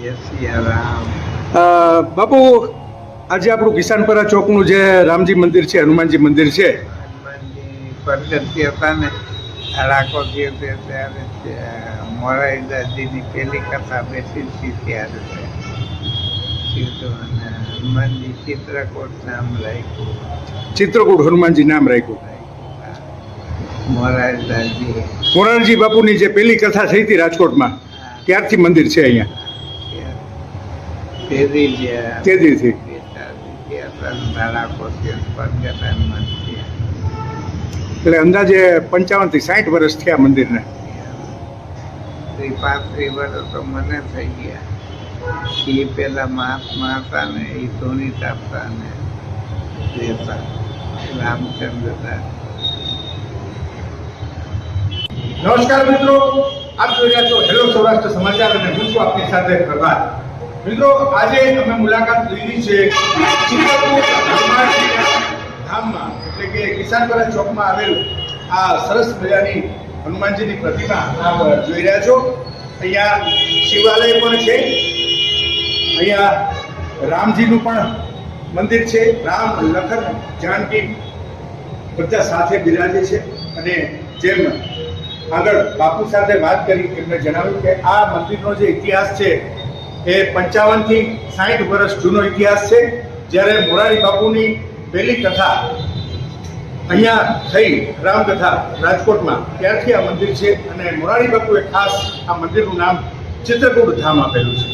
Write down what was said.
જય સિયારામ. બાપુ, આજે આપણું કિસાનપરા ચોકનું જે રામજી મંદિર છે, હનુમાનજી મંદિર છે, હનુમાનજી પ્રગતિ હતા ને અડાકો ગયો ત્યારે મોરારી દાદીની પેલી કથા બેસી હતી ત્યારે કીધું અને હનુમાનજી ચિત્રકૂટ નામ રાખ્યું. ચિત્રકૂટ હનુમાનજી નામ રાખ્યું. મોરારી દાદી મોરારજી બાપુની જે પેલી કથા થઈ હતી રાજકોટમાં, ત્યારથી મંદિર છે અહીંયા. તેદી ગયા તે દીથી અડાકો ગયો પ્રગટ હનુમાનજી એટલે અંદાજે 55 થી 60 વર્ષ થયા મંદિરને. 35 વર્ષ તો મને થઈ ગયા. એ પેલા મહાત્મા હતા ને એ ધોની તાપતા ને દેતા રામચંદ્રદાસ. નમસ્કાર મિત્રો, આપ જોઈ રહ્યા છો હેલો સૌરાષ્ટ્ર સમાચાર અને હું છું આપની સાથે પ્રભાત. મિત્રો, આજે અમે મુલાકાત લીધી છે ચિત્રકૂટ હનુમાનજી ધામમાં, એટલે કે કિસાનપરા ચોકમાં આવેલું આ સરસ મજાની હનુમાનજીની પ્રતિમા આપ જોઈ રહ્યા છો. અહીંયા શિવાલય પણ છે, અહીંયા રામજીનું પણ મંદિર છે. રામ, લખન, જાનકી બધા સાથે બિરાજે છે. અને જેમ આગળ બાપુ સાથે વાત કરી, એમને જણાવ્યું કે આ મંદિરનો જે ઇતિહાસ છે એ 55 થી 60 વર્ષ જૂનો ઇતિહાસ છે. જ્યારે મોરારી બાપુની પહેલી કથા અહીંયા થઈ, રામકથા રાજકોટમાં, ત્યારથી આ મંદિર છે. અને મોરારી બાપુએ ખાસ આ મંદિરનું નામ ચિત્રકૂટ ધામ આપેલું છે.